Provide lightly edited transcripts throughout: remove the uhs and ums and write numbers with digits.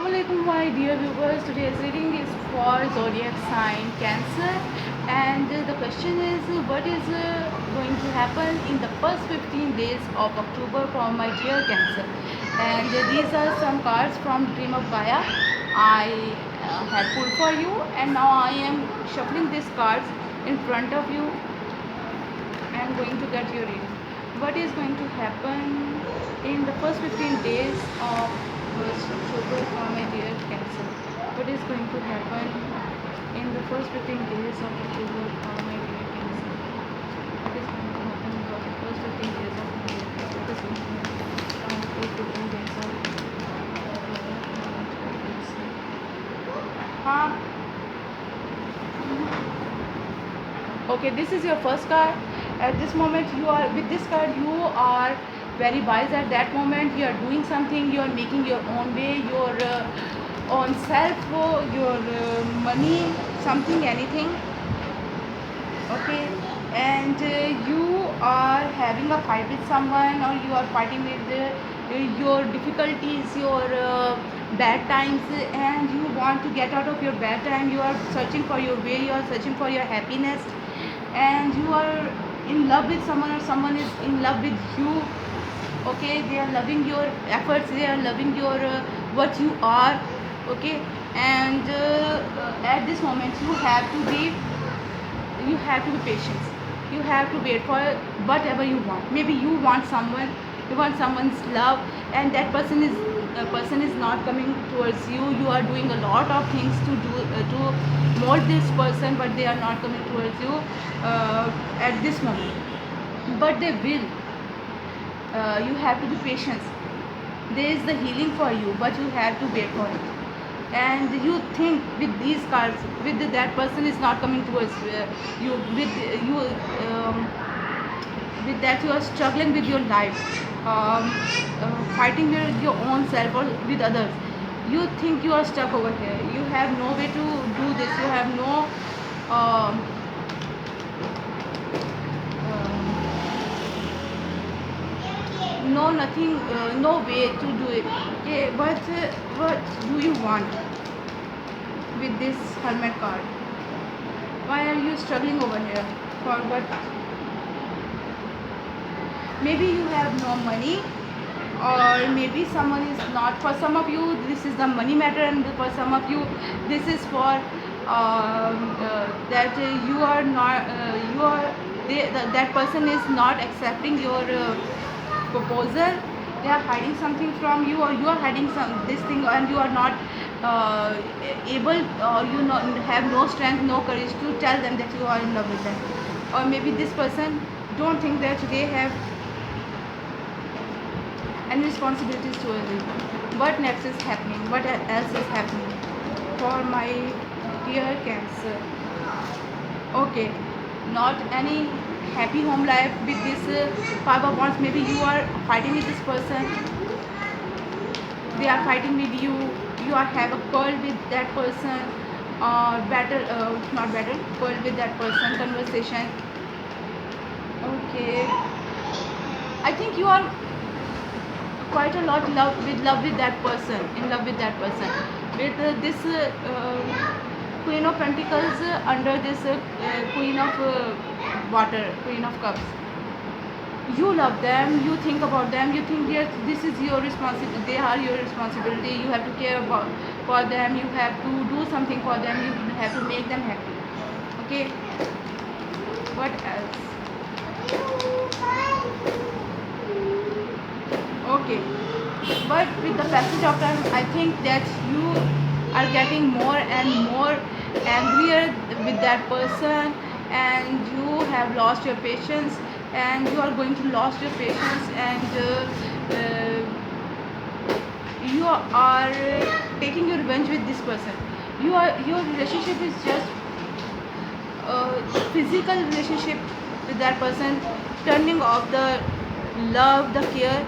Assalamualaikum my dear viewers. Today's reading is for zodiac sign Cancer, and the question is what is going to happen in the first 15 days of October for my dear Cancer. And these are some cards from Dream of Gaia I had pulled for you, and now I am shuffling these cards in front of you and going to get your reading. What is going to happen in the first 15 days of October for my dear Cancer? What is going to happen in the first 15 days of October for my dear Cancer? What is going to happen in the first 15 days of my dear Cancer? What is going to happen in the first 15 days of okay, this is your first card. At this moment you are with this card, you are very wise. At that moment you are doing something, you are making your own way, your own self, your money, something, anything. Okay, and you are having a fight with someone, or you are fighting with your difficulties, your bad times, and you want to get out of your bad time. You are searching for your way, you are searching for your happiness, and you are in love with someone, or someone is in love with you. Okay, they are loving your efforts, they are loving your what you are. Okay, and at this moment you have to be patient. You have to wait for whatever you want. Maybe you want someone's love, and that person is not coming towards you. You are doing a lot of things to mold this person, but they are not coming towards you at this moment, but they will. You have to be patient. There is the healing for you, but you have to wait for it. And you think with these cards, with that person is not coming towards you, with that you are struggling with your life, fighting with your own self or with others. You think you are stuck over here, you have no way to do this, you have um, nothing, no way to do it. Okay, but what do you want with this Hermit card? Why are you struggling over here? For what? Maybe you have no money, or maybe someone is not. For some of you this is the money matter, and for some of you this is for that you are not that person is not accepting your proposal. They are hiding something from you, or you are hiding this thing, and you are not able, or you have no strength, no courage to tell them that you are in love with them. Or maybe this person don't think that they have any responsibilities towards you. What next is happening? What else is happening for my dear Cancer? Okay, not any happy home life with this Five of Wands. Maybe you are fighting with this person, they are fighting with you. You are have a quarrel with that person, or battle, not battle, quarrel with that person, conversation. Okay, I think you are quite a lot in love with that person, with this Queen of Pentacles under this Queen of Queen of Cups. You love them, you think about them, you think this is your responsibility, they are your responsibility. You have to care about for them, you have to do something for them, you have to make them happy. Okay, what else? Okay, but with the passage of time, I think that you are getting more and more angrier with that person, and you have lost your patience, and you are going to lose your patience, and you are taking your revenge with this person. Your relationship is just a physical relationship with that person, turning off the love, the care.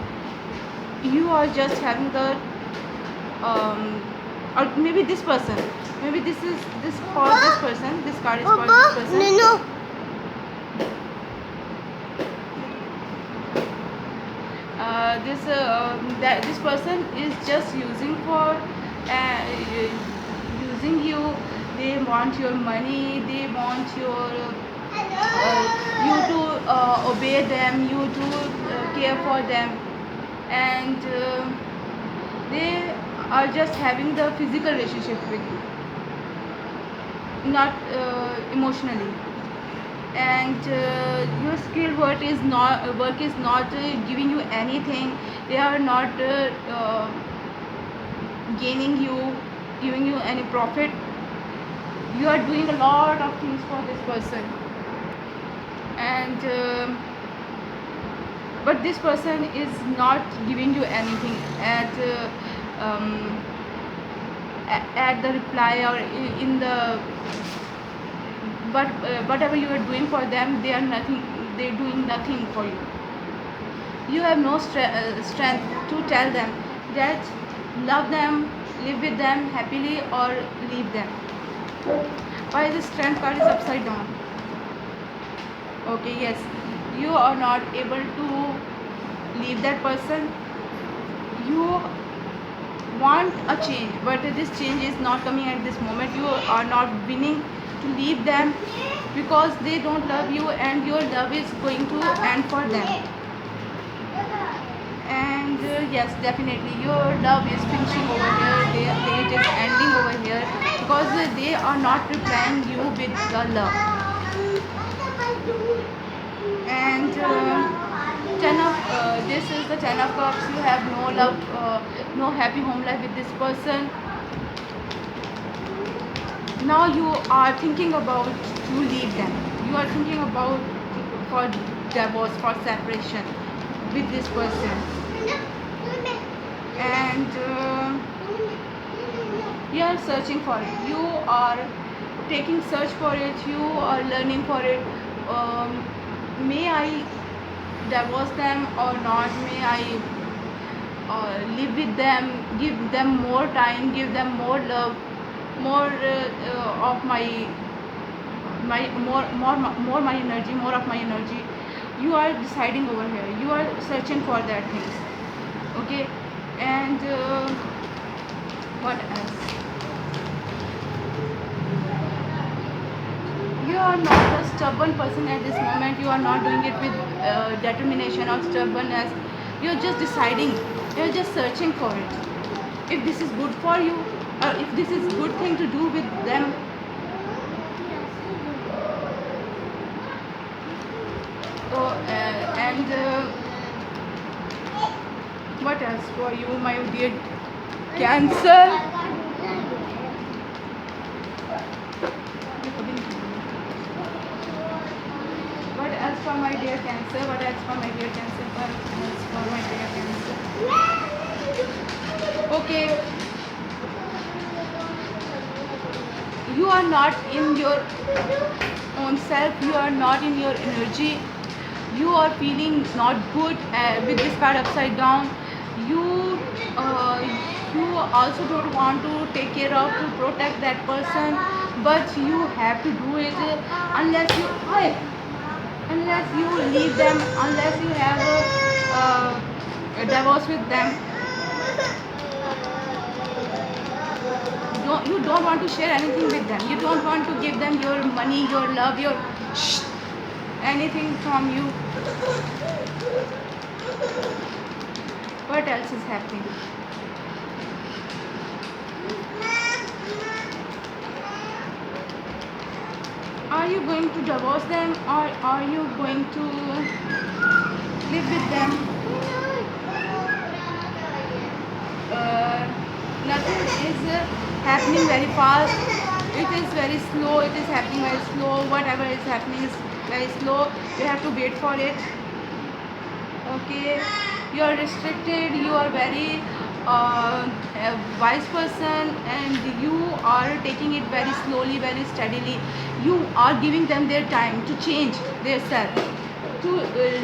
You are just having the or maybe this person, maybe this is this for this person, this card is for this person. No. This person is just using for, using you. They want your money, they want your you to obey them, you to care for them, and they are just having the physical relationship with you, not emotionally. And your skill work is not giving you anything. They are not gaining you, giving you any profit. You are doing a lot of things for this person, and but this person is not giving you anything um, at the reply or in the, but whatever you are doing for them, they're doing nothing for you. You have no strength to tell them that love them, live with them happily, or leave them. Why the strength card is upside down? Okay, yes, you are not able to leave that person. You want a change, but this change is not coming at this moment. You are not willing to leave them because they don't love you, and your love is going to end for them. And yes, definitely your love is finishing over here. It is ending over here because they are not replying you with the love. And this is the 10 of cups. You have no love, no happy home life with this person. Now you are thinking about to leave them. You are thinking about for divorce, for separation with this person. And you are searching for it. You are taking search for it. You are learning for it. May I divorce them or not? May I live with them, give them more time, give them more love, more of my more my energy, more of my energy? You are deciding over here. You are searching for that things. Okay. And what else? You are not a stubborn person at this moment. You are not doing it with determination or stubbornness. You are just deciding. You are just searching for it. If this is good for you, or if this is good thing to do with them. So and what else for you, my dear Cancer? What else for my dear Cancer? What else for my dear Cancer? What else for my dear Cancer? Okay. You are not in your own self. You are not in your energy. You are feeling not good with this card upside down. You you also don't want to take care of, to protect that person, but you have to do it unless you leave them, unless you have a divorce with them. You don't want to share anything with them. You don't want to give them your money, your love, your anything from you. What else is happening? Are you going to divorce them, or are you going to live with them? Nothing is happening very fast. It is very slow. It is happening very slow. Whatever is happening is very slow. You have to wait for it. Okay, you are restricted. You are very a wise person, and you are taking it very slowly, very steadily. You are giving them their time to change their self, to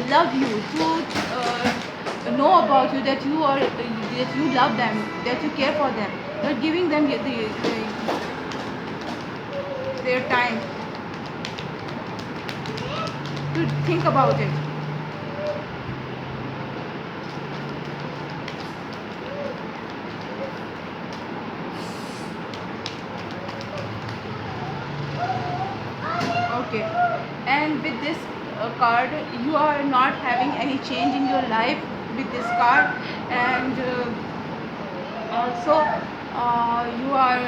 love you, to know about you, that you are that you love them, that you care for them. You are giving them their time to think about it. Okay, and with this card you are not having any change in your life with this card. And also you are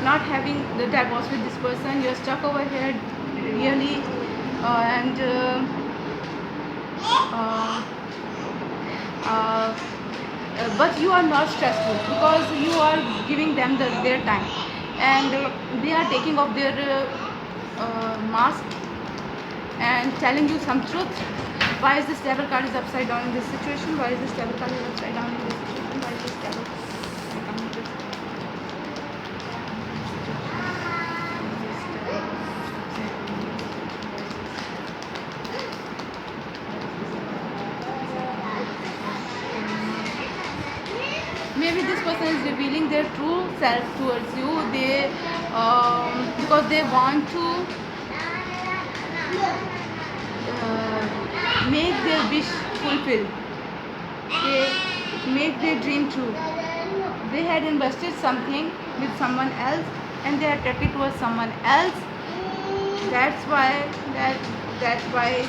not having the divorce with this person. You're stuck over here really, and uh, uh, but you are not stressful because you are giving them their time, and they are taking off their mask and telling you some truth. Why is this devil card is upside down in this situation? Why is this devil card is upside down in this situation? Why is this devil card in this maybe this person is revealing their true self towards you. They because they want to make their wish fulfill. They make their dream true. They had invested something with someone else and they are attracted towards someone else. That's why that's why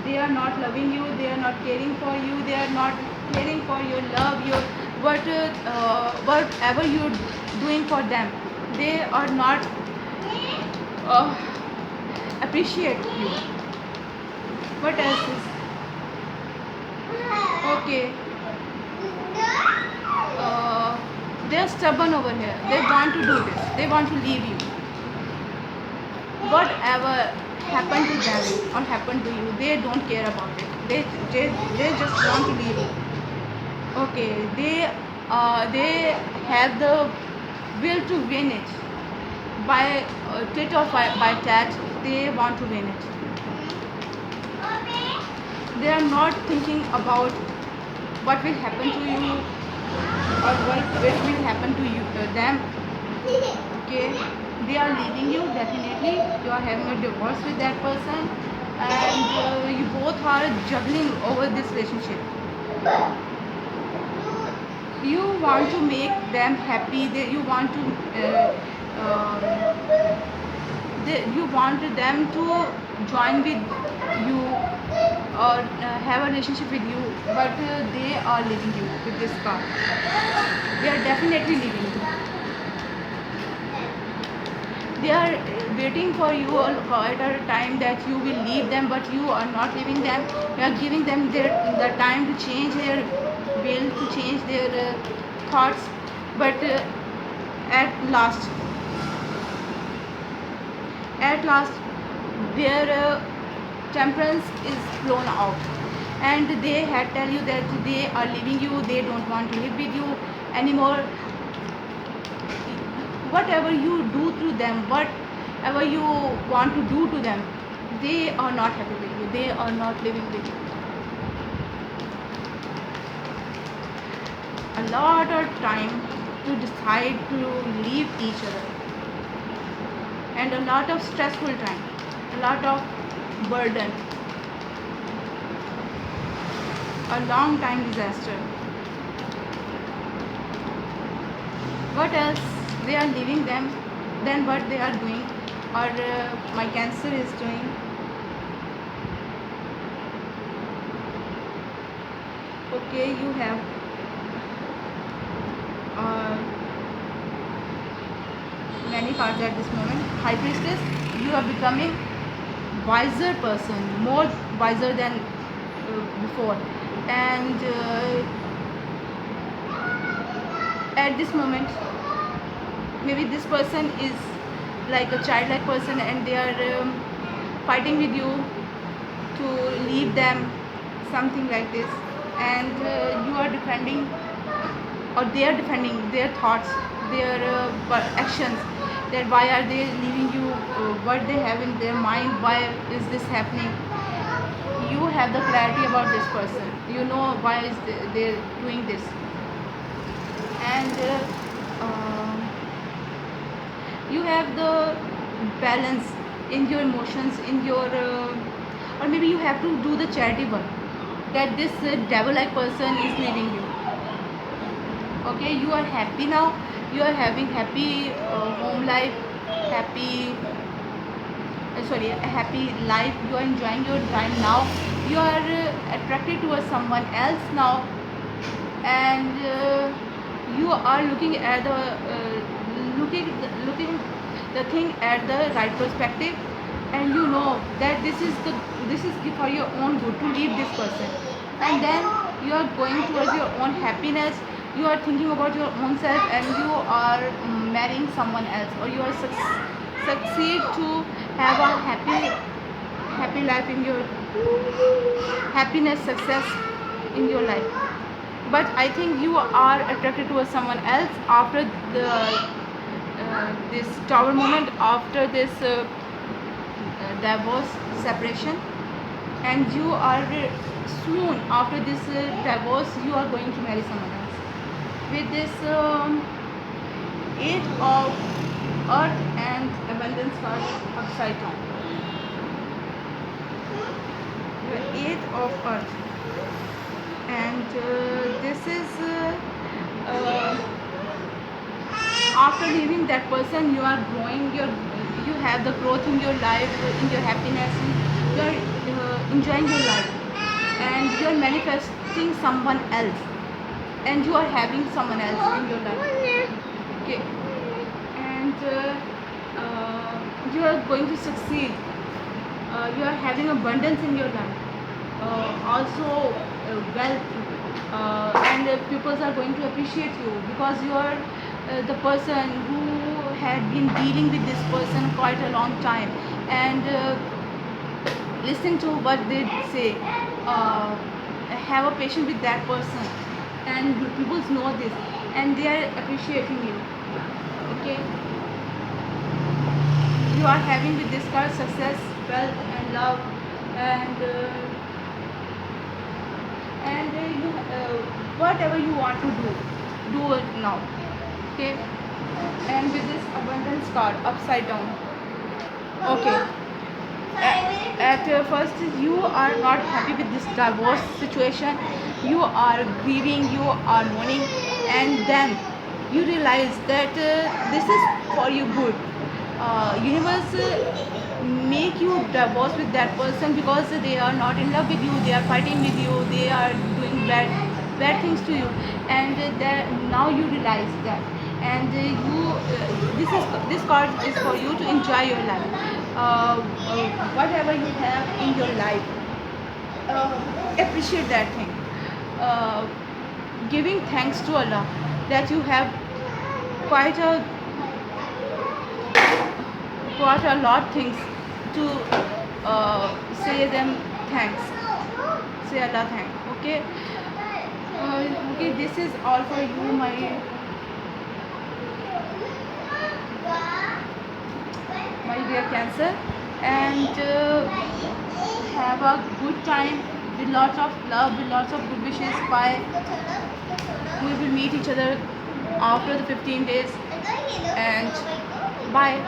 they are not loving you. They are not caring for you. They are not caring for your love, your whatever you're doing for them. They are not uh, appreciate you. What else is okay? They're stubborn over here. They want to do this. They want to leave you. Whatever happened to them or happened to you, they don't care about it. They just want to leave you. Okay, they have the will to win it by tit or by tat. They want to win it. They are not thinking about what will happen to you or what will happen to you them. Okay, they are leaving you definitely. You are having a divorce with that person, and you both are juggling over this relationship. You want to make them happy. You want to you want them to join with you or have a relationship with you, but they are leaving you with this card. They are definitely leaving you. They are waiting for you at a time that you will leave them, but you are not leaving them. You are giving them the time to change their will, to change their thoughts, but at last their temperance is blown out, and they had tell you that they are leaving you. They don't want to live with you anymore. Whatever you do to them, whatever you want to do to them, they are not happy with you. They are not living with you. A lot of time to decide to leave each other, and a lot of stressful time, a lot of burden, a long time disaster. What else? They are leaving them. Then what they are doing, or my Cancer is doing? Okay, you have many cards at this moment. High Priestess, you are becoming wiser person, more wiser than before, and at this moment maybe this person is like a childlike person, and they are fighting with you to leave them, something like this. And you are defending, or they are defending their thoughts, their actions, that why are they leaving you, what they have in their mind, why is this happening. You have the clarity about this person. You know why is they doing this. And you have the balance in your emotions, in your or maybe you have to do the charity work, that this devil-like person is leaving you. Okay, you are happy now. You are having happy home life. happy sorry, a happy life. You are enjoying your time now. You are attracted towards someone else now, and you are looking at the looking the thing at the right perspective, and you know that this is for your own good to leave this person, and then you are going towards your own happiness. You are thinking about your own self, and you are marrying someone else, or you are succeed to have a happy life in your happiness, success in your life. But I think you are attracted towards someone else after the this tower moment, after this divorce, separation, and you are soon after this divorce you are going to marry someone else. With this eight of earth and abundance card upside down, the eight of earth, and this is after leaving that person you are growing, you have the growth in your life, in your happiness, you are enjoying your life, and you are manifesting someone else, and you are having someone else in your life. Okay, and you are going to succeed. You are having abundance in your life, also wealth, and people are going to appreciate you because you are the person who had been dealing with this person quite a long time, and listen to what they say, have a patience with that person, and people know this, and they are appreciating you. Okay, you are having with this card success, wealth, and love, and you whatever you want to do it now. Okay, and with this abundance card upside down. Okay, at first you are not happy with this divorce situation, you are grieving, you are mourning, and then you realize that this is for your good. Universe make you divorce with that person because they are not in love with you, they are fighting with you, they are doing bad things to you, and now you realize that, and this card is for you to enjoy your life, whatever you have in your life, appreciate that thing, uh, giving thanks to Allah that you have quite a lot things to say them thanks, say Allah thanks. Okay, okay, this is all for you, my dear Cancer, and have a good time with lots of love, with lots of good wishes. Bye. We will meet each other after the 15 days, and bye.